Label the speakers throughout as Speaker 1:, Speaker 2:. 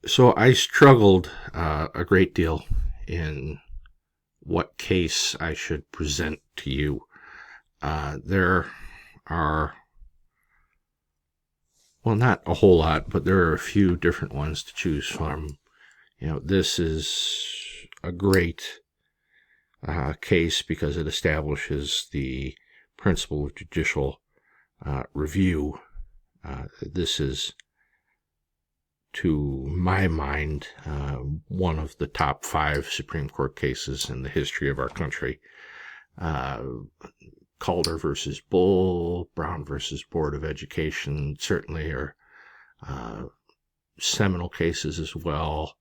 Speaker 1: So I struggled a great deal in what case I should present to you. There are, well, not a whole lot, but there are a few different ones to choose from. This is a great case because it establishes the principle of judicial review. This is, to my mind, one of the top 5 Supreme Court cases in the history of our country. Calder versus Bull, Brown versus Board of Education certainly are seminal cases as well.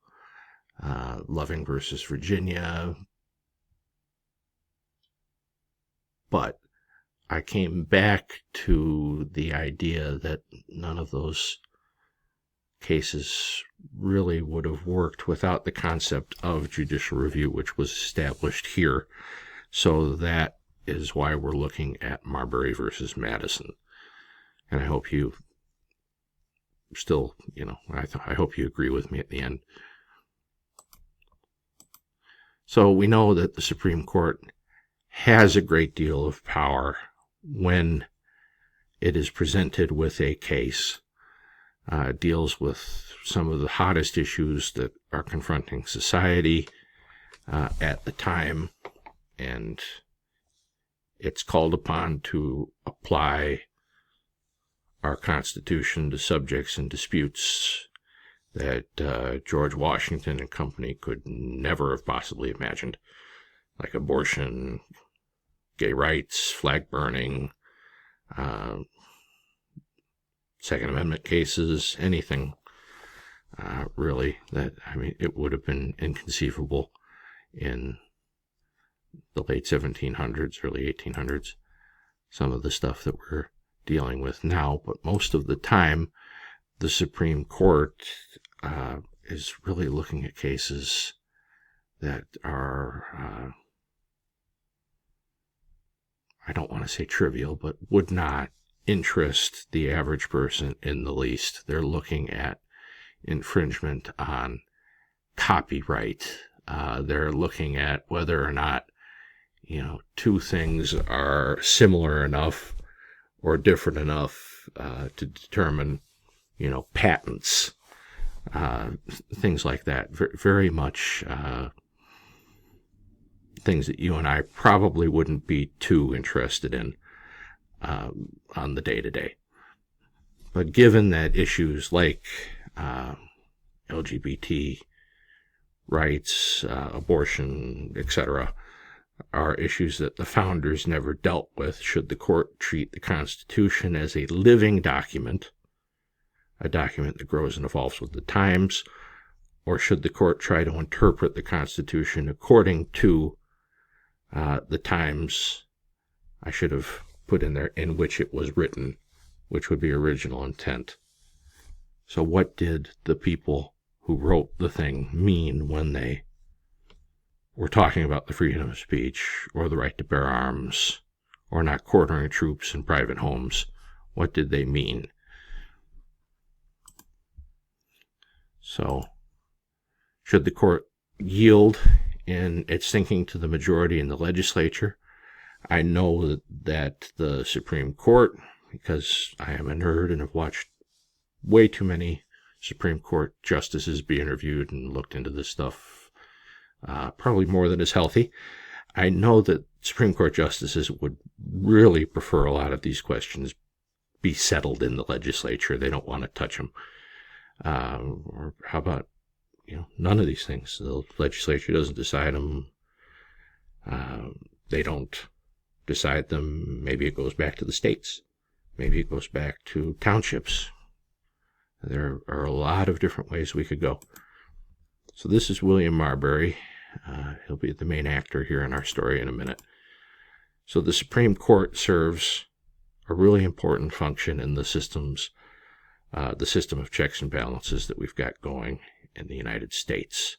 Speaker 1: Loving versus Virginia. But I came back to the idea that none of those cases really would have worked without the concept of judicial review, which was established here. So that is why we're looking at Marbury versus Madison. And I hope you still, I hope you agree with me at the end. So we know that the Supreme Court has a great deal of power when it is presented with a case, deals with some of the hottest issues that are confronting society at the time, and it's called upon to apply our Constitution to subjects and disputes that George Washington and company could never have possibly imagined, like abortion, gay rights, flag burning, Second Amendment cases, anything really that, it would have been inconceivable in the late 1700s, early 1800s, some of the stuff that we're dealing with now. But most of the time, the Supreme Court is really looking at cases that are, I don't want to say trivial, but would not interest the average person in the least. They're looking at infringement on copyright. They're looking at whether or not, two things are similar enough or different enough to determine, patents, things like that. Very much things that you and I probably wouldn't be too interested in on the day-to-day. But given that issues like LGBT rights, abortion, etc., are issues that the founders never dealt with, should the court treat the Constitution as a living document, a document that grows and evolves with the times, or should the court try to interpret the Constitution according to the times, I should have put in there, in which it was written, which would be original intent. So what did the people who wrote the thing mean when they were talking about the freedom of speech, or the right to bear arms, or not quartering troops in private homes? What did they mean? So, should the court yield in its thinking to the majority in the legislature? I know that the Supreme Court, because I am a nerd and have watched way too many Supreme Court justices be interviewed and looked into this stuff, probably more than is healthy. I know that Supreme Court justices would really prefer a lot of these questions be settled in the legislature. They don't want to touch them. Or how about, none of these things? The legislature doesn't decide them. They don't decide them. Maybe it goes back to the states. Maybe it goes back to townships. There are a lot of different ways we could go. So this is William Marbury. He'll be the main actor here in our story in a minute. So the Supreme Court serves a really important function in the system of checks and balances that we've got going in the United States.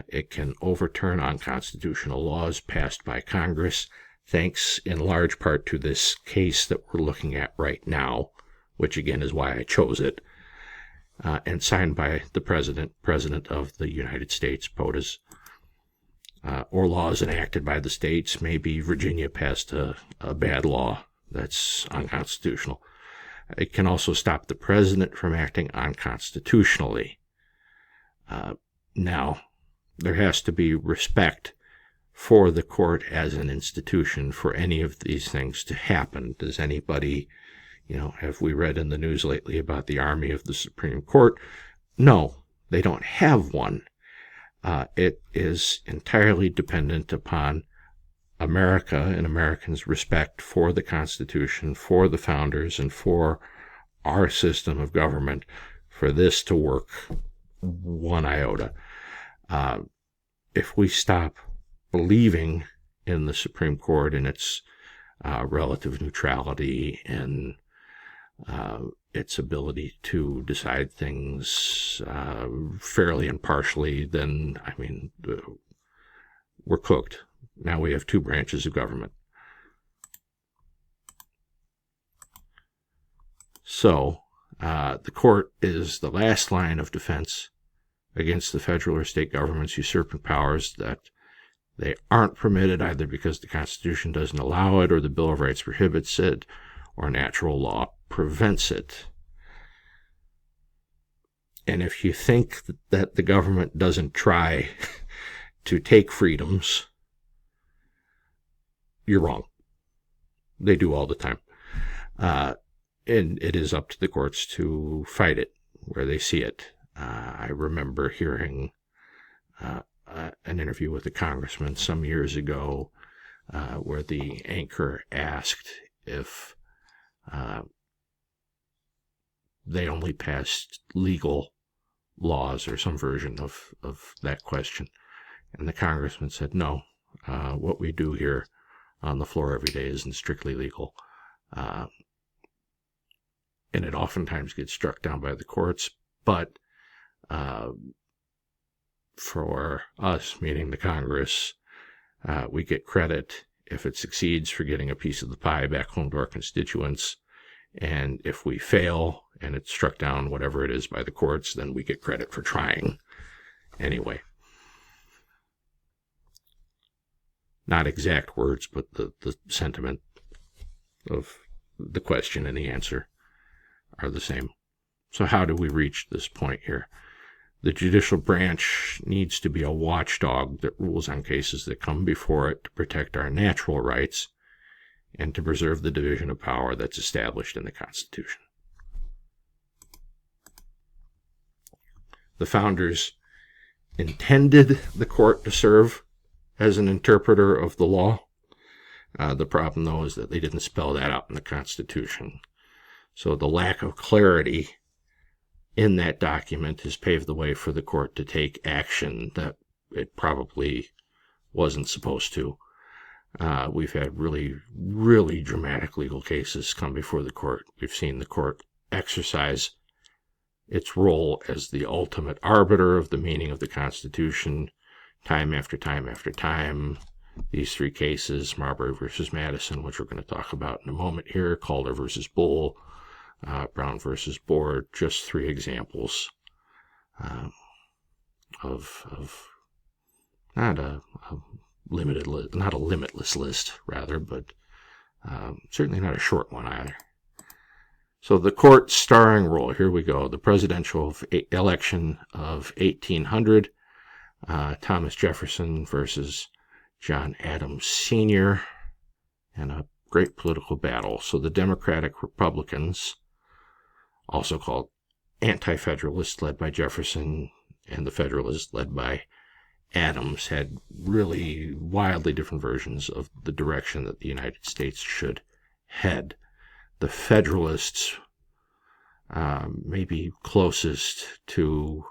Speaker 1: It can overturn unconstitutional laws passed by Congress, thanks in large part to this case that we're looking at right now, which again is why I chose it. and signed by the President of the United States, POTUS, or laws enacted by the states. Maybe Virginia passed a bad law that's unconstitutional. It can also stop the president from acting unconstitutionally. Now, there has to be respect for the court as an institution for any of these things to happen. Does anybody, have we read in the news lately about the army of the Supreme Court? No, they don't have one. It is entirely dependent upon America and Americans' respect for the Constitution, for the founders, and for our system of government for this to work one iota. If we stop believing in the Supreme Court and its relative neutrality and its ability to decide things fairly impartially, then, we're cooked. Now we have two branches of government. So, the court is the last line of defense against the federal or state government's usurping powers that they aren't permitted either because the Constitution doesn't allow it, or the Bill of Rights prohibits it, or natural law prevents it. And if you think that the government doesn't try to take freedoms, you're wrong. They do all the time. And it is up to the courts to fight it where they see it. I remember hearing an interview with a congressman some years ago where the anchor asked if they only passed legal laws or some version of that question. And the congressman said, no, what we do here on the floor every day isn't strictly legal. And it oftentimes gets struck down by the courts, but for us, meaning the Congress, we get credit if it succeeds for getting a piece of the pie back home to our constituents. And if we fail and it's struck down, whatever it is, by the courts, then we get credit for trying anyway. Not exact words, but the sentiment of the question and the answer are the same. So how do we reach this point here? The judicial branch needs to be a watchdog that rules on cases that come before it to protect our natural rights and to preserve the division of power that's established in the Constitution. The founders intended the court to serve as an interpreter of the law. The problem, though, is that they didn't spell that out in the Constitution. So the lack of clarity in that document has paved the way for the court to take action that it probably wasn't supposed to. We've had really, really dramatic legal cases come before the court. We've seen the court exercise its role as the ultimate arbiter of the meaning of the Constitution time after time after time. These three cases, Marbury versus Madison, which we're going to talk about in a moment here, Calder versus Bull, Brown versus Board, just three examples of not a limitless list, rather, but certainly not a short one either. So the court's starring role, here we go. The presidential election of 1800, Thomas Jefferson versus John Adams Sr., and a great political battle. So the Democratic Republicans, also called Anti-Federalists, led by Jefferson, and the Federalists, led by Adams, had really wildly different versions of the direction that the United States should head. The Federalists, maybe closest to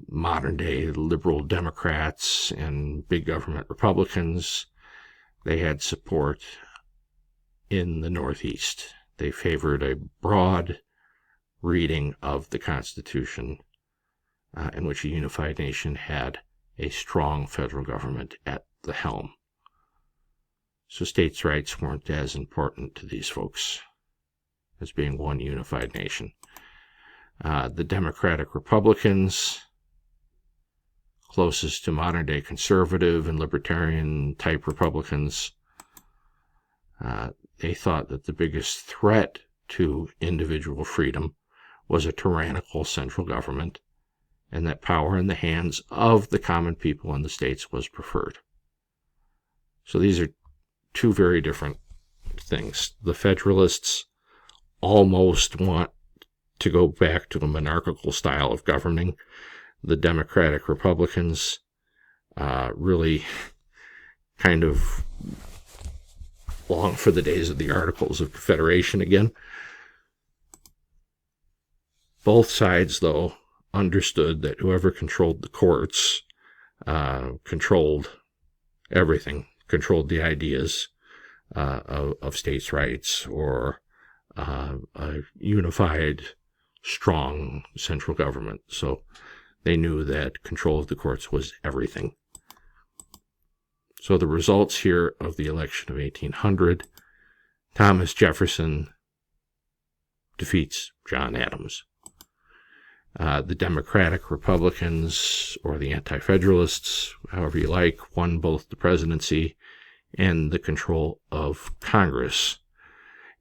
Speaker 1: modern-day liberal Democrats and big government Republicans, they had support in the Northeast. They favored a broad reading of the Constitution in which a unified nation had a strong federal government at the helm. So states' rights weren't as important to these folks as being one unified nation. The Democratic Republicans, closest to modern-day conservative and libertarian-type Republicans, they thought that the biggest threat to individual freedom was a tyrannical central government, and that power in the hands of the common people in the states was preferred. So these are two very different things. The Federalists almost want to go back to a monarchical style of governing. The Democratic Republicans really kind of long for the days of the Articles of Confederation again. Both sides, though, understood that whoever controlled the courts controlled everything, controlled the ideas of states' rights or a unified, strong central government. So they knew that control of the courts was everything. So the results here of the election of 1800, Thomas Jefferson defeats John Adams. The Democratic Republicans, or the Anti-Federalists, however you like, won both the presidency and the control of Congress.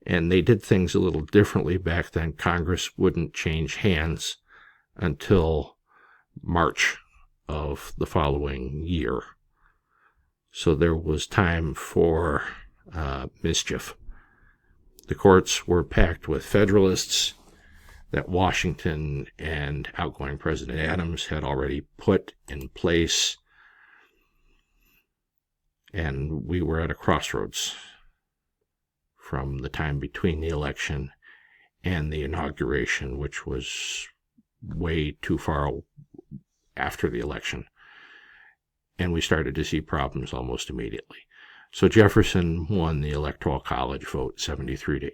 Speaker 1: And they did things a little differently back then. Congress wouldn't change hands until March of the following year. So there was time for mischief. The courts were packed with Federalists that Washington and outgoing President Adams had already put in place. And we were at a crossroads from the time between the election and the inauguration, which was way too far after the election. And we started to see problems almost immediately. So Jefferson won the Electoral College vote 73 to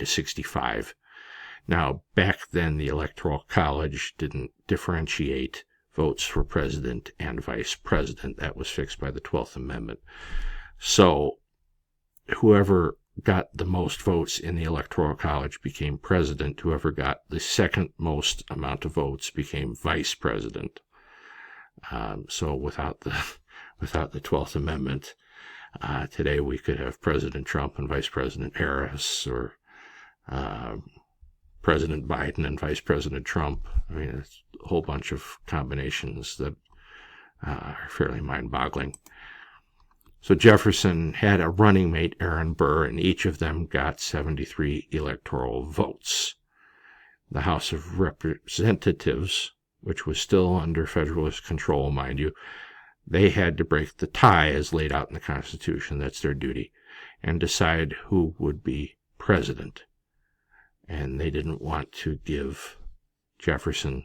Speaker 1: 65. Now, back then, the Electoral College didn't differentiate votes for president and vice president. That was fixed by the 12th Amendment. So whoever got the most votes in the Electoral College became president. Whoever got the second most amount of votes became vice president. So without the 12th Amendment, today we could have President Trump and Vice President Harris, or President Biden and Vice President Trump. I mean, it's a whole bunch of combinations that are fairly mind-boggling. So Jefferson had a running mate, Aaron Burr, and each of them got 73 electoral votes. The House of Representatives, which was still under Federalist control, mind you, they had to break the tie as laid out in the Constitution. That's their duty, and decide who would be president. And they didn't want to give Jefferson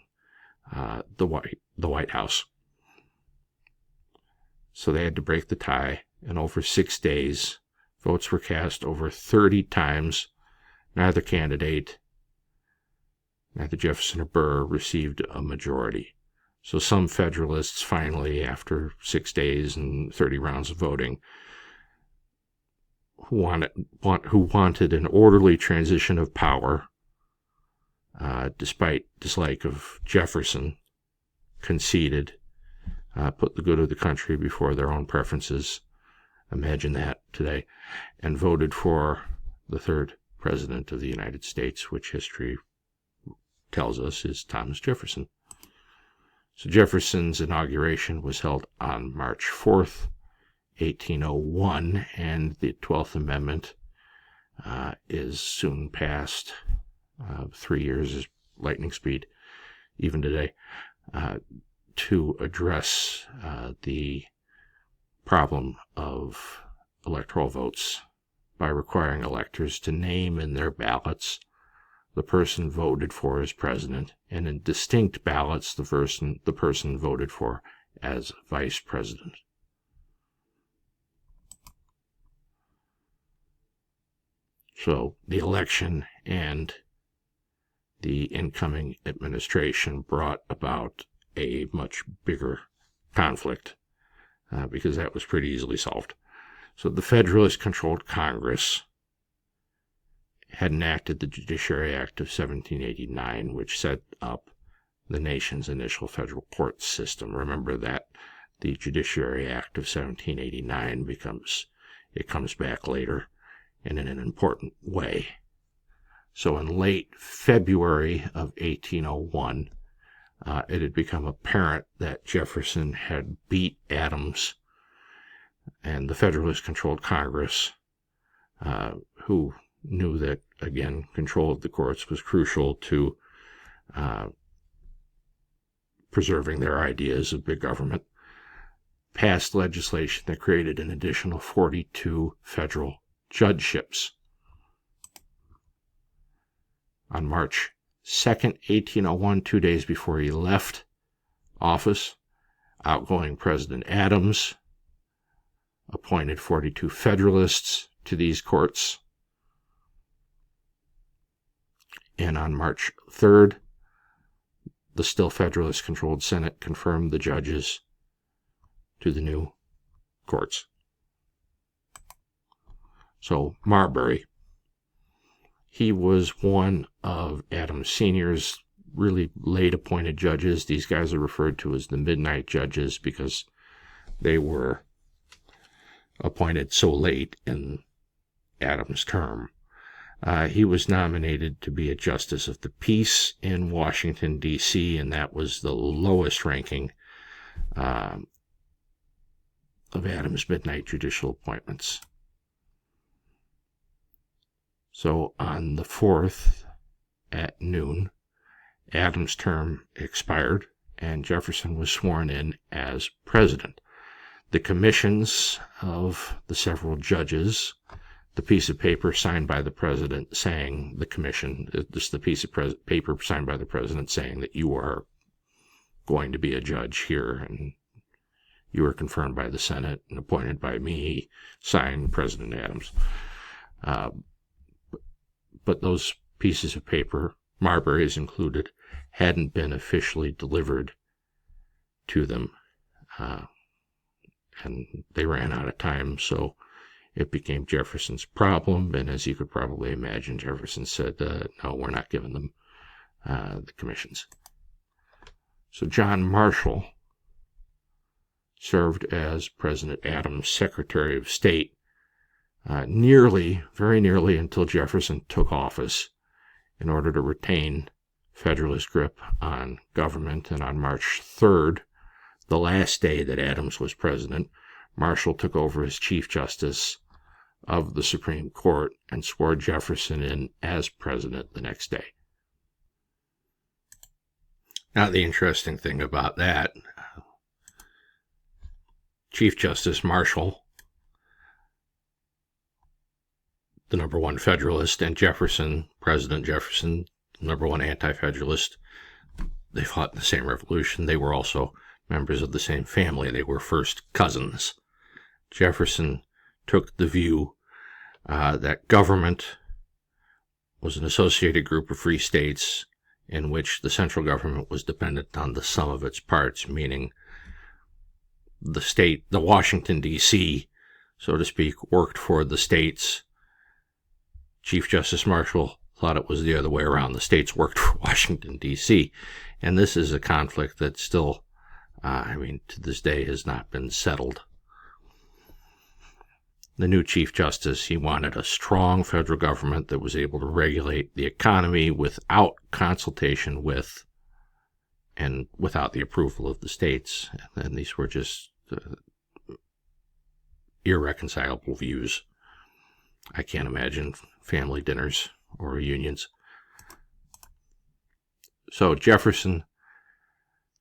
Speaker 1: the White House. So they had to break the tie, and over 6 days, votes were cast over 30 times. Neither candidate, neither Jefferson or Burr, received a majority. So some Federalists finally, after 6 days and 30 rounds of voting, who wanted an orderly transition of power, despite dislike of Jefferson, conceded, put the good of the country before their own preferences. Imagine that today. And voted for the third president of the United States, which history tells us is Thomas Jefferson. So Jefferson's inauguration was held on March 4th, 1801, and the 12th Amendment is soon passed. 3 years is lightning speed, even today, to address the problem of electoral votes by requiring electors to name in their ballots the person voted for as president, and in distinct ballots the person voted for as vice president. So the election and the incoming administration brought about a much bigger conflict, because that was pretty easily solved. So the Federalists controlled Congress, had enacted the Judiciary Act of 1789, which set up the nation's initial federal court system. Remember that the Judiciary Act of 1789 comes back later and in an important way. So in late February of 1801, it had become apparent that Jefferson had beat Adams and the Federalist-controlled Congress, who knew that, again, control of the courts was crucial to preserving their ideas of big government, passed legislation that created an additional 42 federal judgeships. On March 2nd, 1801, 2 days before he left office, outgoing President Adams appointed 42 Federalists to these courts. And on March 3rd, the still Federalist-controlled Senate confirmed the judges to the new courts. So Marbury, he was one of Adams Sr.'s really late-appointed judges. These guys are referred to as the midnight judges because they were appointed so late in Adams' term. He was nominated to be a justice of the peace in Washington, D.C., and that was the lowest ranking of Adams' midnight judicial appointments. So on the 4th at noon, Adams' term expired, and Jefferson was sworn in as president. The commissions of the several judges, the piece of paper signed by the president saying the commission, this is the piece of paper signed by the president saying that you are going to be a judge here and you are confirmed by the Senate and appointed by me, signed President Adams. But those pieces of paper, Marbury's included, hadn't been officially delivered to them. And they ran out of time, so it became Jefferson's problem. And as you could probably imagine, Jefferson said, no, we're not giving them the commissions. So John Marshall served as President Adams' Secretary of State very nearly until Jefferson took office in order to retain Federalist grip on government. And on March 3rd, the last day that Adams was president, Marshall took over as Chief Justice of the Supreme Court and swore Jefferson in as president the next day. Now, the interesting thing about that, Chief Justice Marshall, the number one Federalist, and Jefferson, President Jefferson, the number one anti-Federalist, they fought in the same revolution. They were also members of the same family. They were first cousins. Jefferson took the view that government was an associated group of free states in which the central government was dependent on the sum of its parts, meaning the state, the Washington, D.C., so to speak, worked for the states. Chief Justice Marshall thought it was the other way around. The states worked for Washington, D.C. And this is a conflict that still, to this day has not been settled. The new Chief Justice, he wanted a strong federal government that was able to regulate the economy without consultation with and without the approval of the states. And these were just irreconcilable views. I can't imagine family dinners or reunions. So Jefferson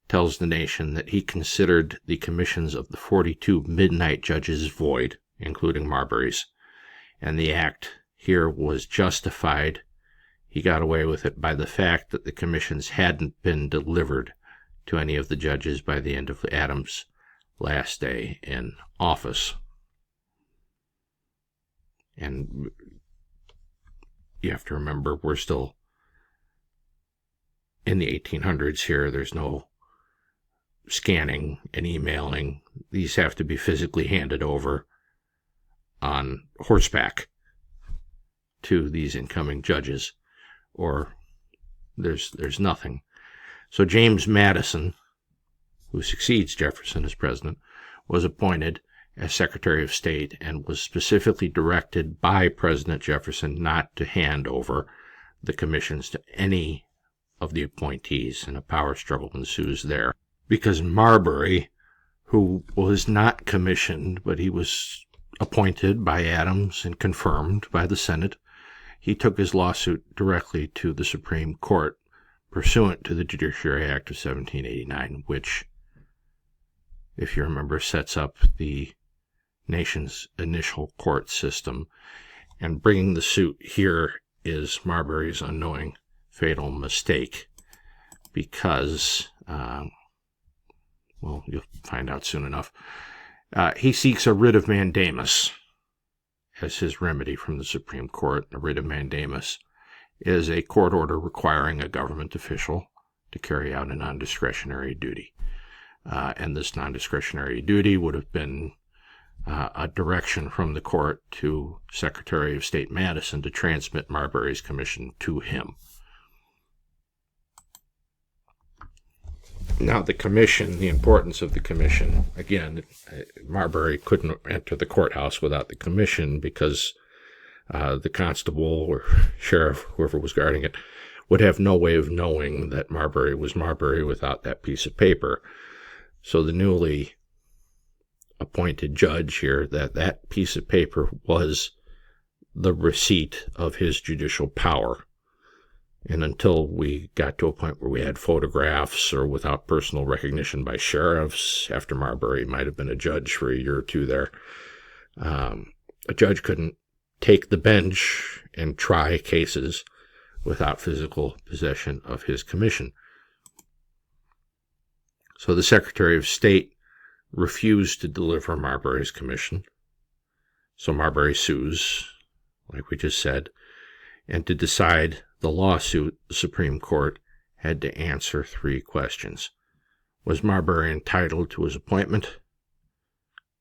Speaker 1: tells the nation that he considered the commissions of the 42 midnight judges void, including Marbury's, and the act here was justified. He got away with it by the fact that the commissions hadn't been delivered to any of the judges by the end of Adams' last day in office. And you have to remember, we're still in the 1800s here. There's no scanning and emailing. These have to be physically handed over on horseback to these incoming judges, or there's nothing. So James Madison, who succeeds Jefferson as president, was appointed as Secretary of State and was specifically directed by President Jefferson not to hand over the commissions to any of the appointees, and a power struggle ensues there. Because Marbury, who was not commissioned, but he was appointed by Adams and confirmed by the Senate, he took his lawsuit directly to the Supreme Court, pursuant to the Judiciary Act of 1789, which, if you remember, sets up the nation's initial court system. And bringing the suit here is Marbury's unknowing fatal mistake, because, well, you'll find out soon enough, he seeks a writ of mandamus as his remedy from the Supreme Court. A writ of mandamus is a court order requiring a government official to carry out a non-discretionary duty. And this non-discretionary duty would have been a direction from the court to Secretary of State Madison to transmit Marbury's commission to him. Now, the commission, the importance of the commission, again, Marbury couldn't enter the courthouse without the commission, because the constable or sheriff, whoever was guarding it, would have no way of knowing that Marbury was Marbury without that piece of paper. So the newly appointed judge here, that piece of paper was the receipt of his judicial power. And until we got to a point where we had photographs or without personal recognition by sheriffs, after Marbury might have been a judge for a year or two there, a judge couldn't take the bench and try cases without physical possession of his commission. So the Secretary of State refused to deliver Marbury's commission. So Marbury sues, like we just said, and to decide the lawsuit, the Supreme Court had to answer 3 questions. Was Marbury entitled to his appointment?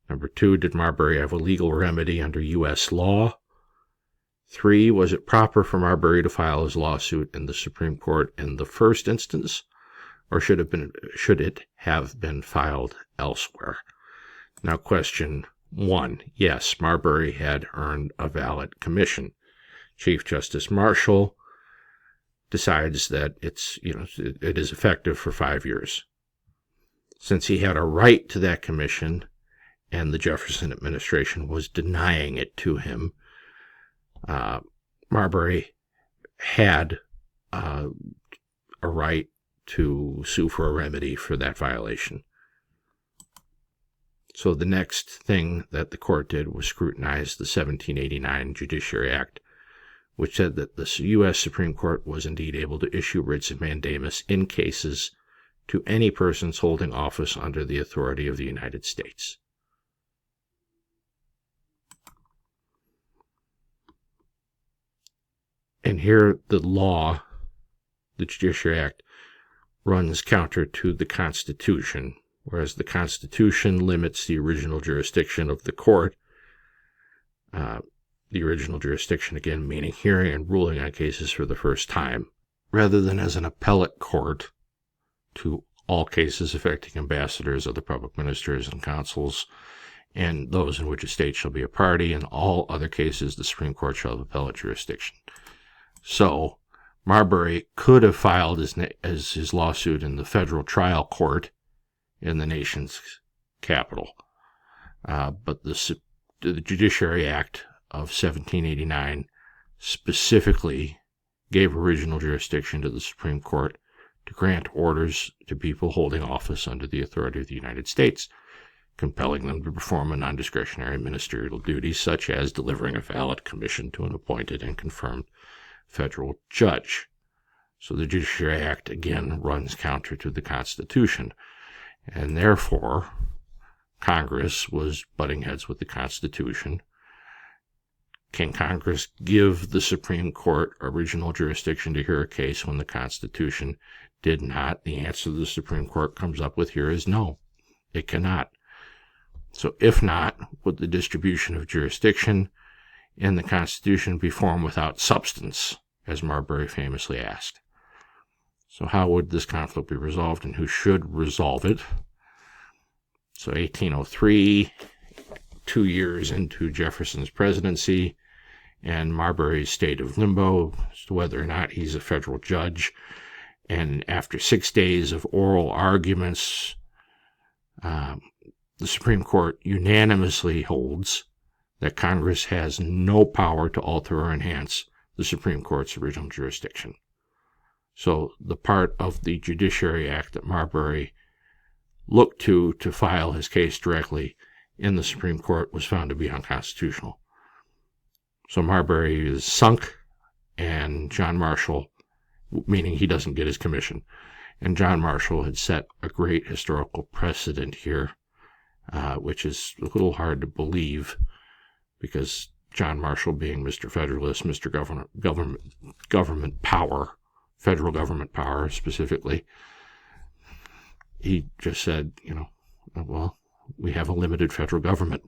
Speaker 1: Number 2, did Marbury have a legal remedy under U.S. law? 3, was it proper for Marbury to file his lawsuit in the Supreme Court in the first instance, or should it have been filed elsewhere? Now, question 1, yes, Marbury had earned a valid commission. Chief Justice Marshall decides that it is effective for 5 years. Since he had a right to that commission, and the Jefferson administration was denying it to him, Marbury had a right to sue for a remedy for that violation. So the next thing that the court did was scrutinize the 1789 Judiciary Act, which said that the U.S. Supreme Court was indeed able to issue writs of mandamus in cases to any persons holding office under the authority of the United States. And here the law, the Judiciary Act, runs counter to the Constitution, whereas the Constitution limits the original jurisdiction of the court. The original jurisdiction, again, meaning hearing and ruling on cases for the first time, rather than as an appellate court to all cases affecting ambassadors, other public ministers, and consuls, and those in which a state shall be a party. In all other cases, the Supreme Court shall have appellate jurisdiction. So Marbury could have filed his lawsuit in the federal trial court in the nation's capital, but the Judiciary Act of 1789 specifically gave original jurisdiction to the Supreme Court to grant orders to people holding office under the authority of the United States, compelling them to perform a non-discretionary ministerial duty, such as delivering a valid commission to an appointed and confirmed federal judge. So the Judiciary Act, again, runs counter to the Constitution, and therefore Congress was butting heads with the Constitution. Can Congress give the Supreme Court original jurisdiction to hear a case when the Constitution did not? The answer the Supreme Court comes up with here is no, it cannot. So if not, with the distribution of jurisdiction, in the Constitution be form without substance, as Marbury famously asked. So how would this conflict be resolved, and who should resolve it? So 1803, 2 years into Jefferson's presidency, and Marbury's state of limbo as to whether or not he's a federal judge. And after 6 days of oral arguments, the Supreme Court unanimously holds that Congress has no power to alter or enhance the Supreme Court's original jurisdiction. So the part of the Judiciary Act that Marbury looked to file his case directly in the Supreme Court was found to be unconstitutional. So Marbury is sunk, and John Marshall, meaning he doesn't get his commission, and John Marshall had set a great historical precedent here, which is a little hard to believe, because John Marshall, being Mr. Federalist, Mr. Government power, federal government power specifically, he just said, well, we have a limited federal government.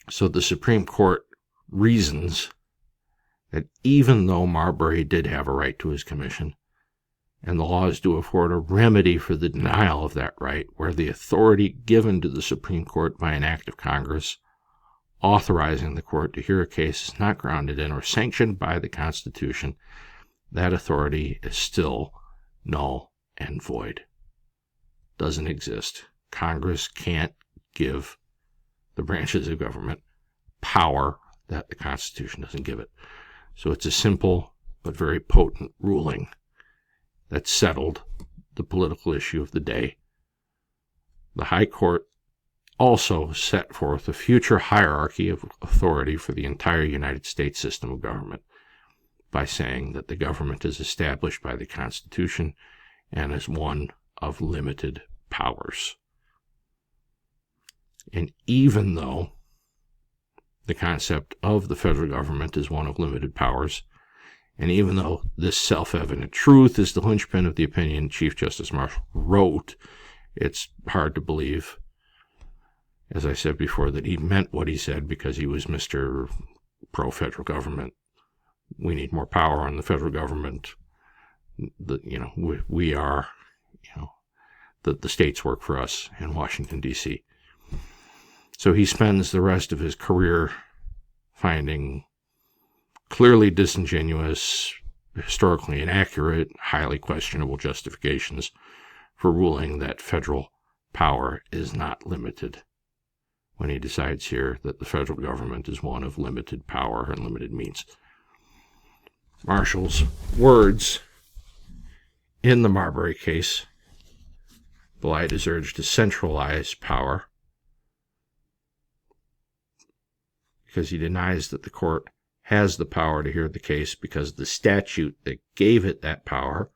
Speaker 1: So the Supreme Court reasons that even though Marbury did have a right to his commission, and the laws do afford a remedy for the denial of that right, where the authority given to the Supreme Court by an act of Congress authorizing the court to hear a case is not grounded in or sanctioned by the Constitution, that authority is still null and void. Doesn't exist. Congress can't give the branches of government power that the Constitution doesn't give it. So it's a simple but very potent ruling that settled the political issue of the day. The High Court also set forth a future hierarchy of authority for the entire United States system of government by saying that the government is established by the Constitution and is one of limited powers. And even though the concept of the federal government is one of limited powers, and even though this self-evident truth is the linchpin of the opinion Chief Justice Marshall wrote, it's hard to believe, as I said before, that he meant what he said because he was Mr. Pro-federal government. We need more power on the federal government. We are, the states work for us in Washington, D.C. So he spends the rest of his career finding clearly disingenuous, historically inaccurate, highly questionable justifications for ruling that federal power is not limited, when he decides here that the federal government is one of limited power and limited means. Marshall's words in the Marbury case belied his urge to centralize power, because he denies that the court has the power to hear the case because the statute that gave it that power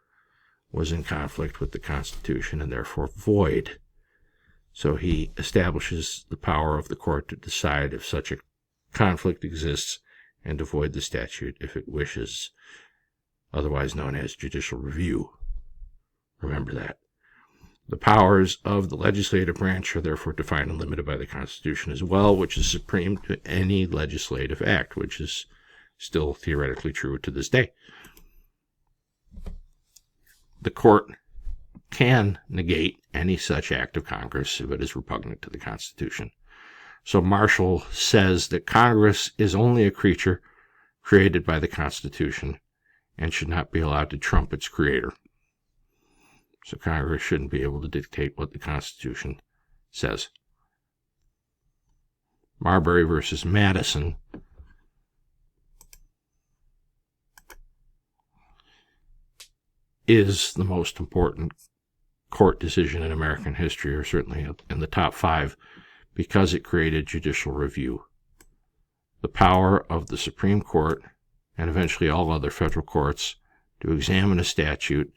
Speaker 1: was in conflict with the Constitution and therefore void. So he establishes the power of the court to decide if such a conflict exists and to void the statute if it wishes, otherwise known as judicial review. Remember that. The powers of the legislative branch are therefore defined and limited by the Constitution as well, which is supreme to any legislative act, which is still theoretically true to this day. The court can negate any such act of Congress if it is repugnant to the Constitution. So Marshall says that Congress is only a creature created by the Constitution and should not be allowed to trump its creator. So Congress shouldn't be able to dictate what the Constitution says. Marbury versus Madison is the most important court decision in American history, or certainly in the top 5, because it created judicial review. The power of the Supreme Court, and eventually all other federal courts, to examine a statute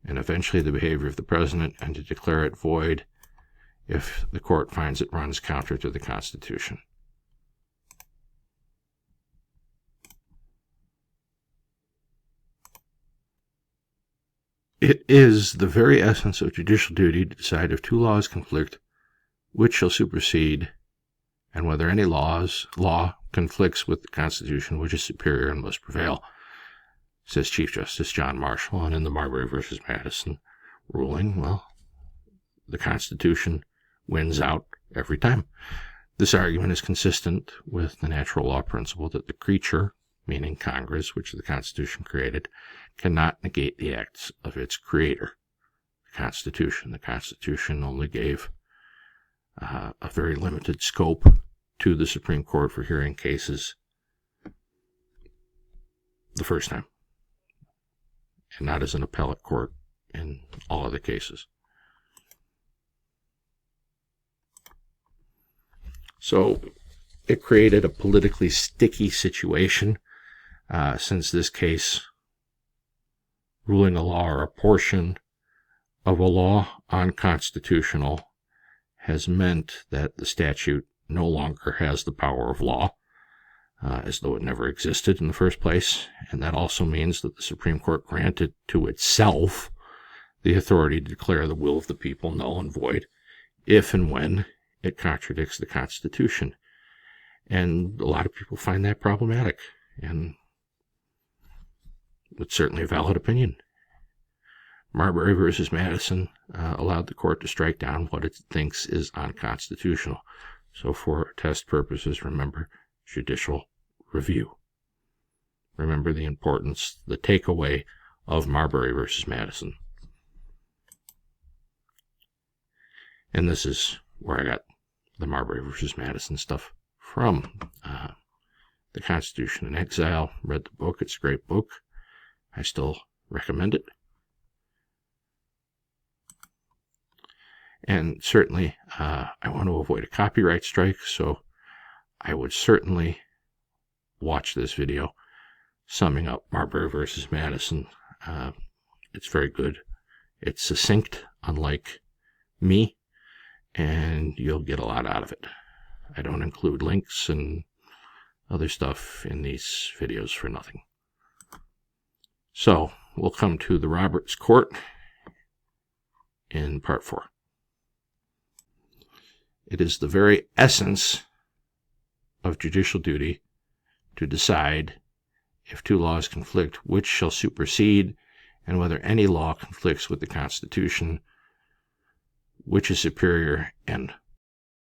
Speaker 1: and eventually the behavior of the president, and to declare it void if the court finds it runs counter to the Constitution. It is the very essence of judicial duty to decide if two laws conflict, which shall supersede, and whether any law conflicts with the Constitution, which is superior and must prevail, says Chief Justice John Marshall. And in the Marbury versus Madison ruling, well, the Constitution wins out every time. This argument is consistent with the natural law principle that the creature, meaning Congress, which the Constitution created, cannot negate the acts of its creator, the Constitution. The Constitution only gave a very limited scope to the Supreme Court for hearing cases the first time, and not as an appellate court in all other cases. So it created a politically sticky situation, since this case, ruling a law or a portion of a law unconstitutional has meant that the statute no longer has the power of law, as though it never existed in the first place. And that also means that the Supreme Court granted to itself the authority to declare the will of the people null and void if and when it contradicts the Constitution. And a lot of people find that problematic, and it's certainly a valid opinion. Marbury versus Madison allowed the court to strike down what it thinks is unconstitutional. So for test purposes, remember judicial review. Remember the importance, the takeaway of Marbury versus Madison. And this is where I got the Marbury versus Madison stuff from. The Constitution in Exile. Read the book. It's a great book. I still recommend it. And certainly, I want to avoid a copyright strike, so I would certainly watch this video summing up Marbury versus Madison. It's very good. It's succinct, unlike me, and you'll get a lot out of it. I don't include links and other stuff in these videos for nothing. So, we'll come to the Roberts Court in Part 4. It is the very essence of judicial duty to decide if two laws conflict, which shall supersede, and whether any law conflicts with the Constitution, which is superior and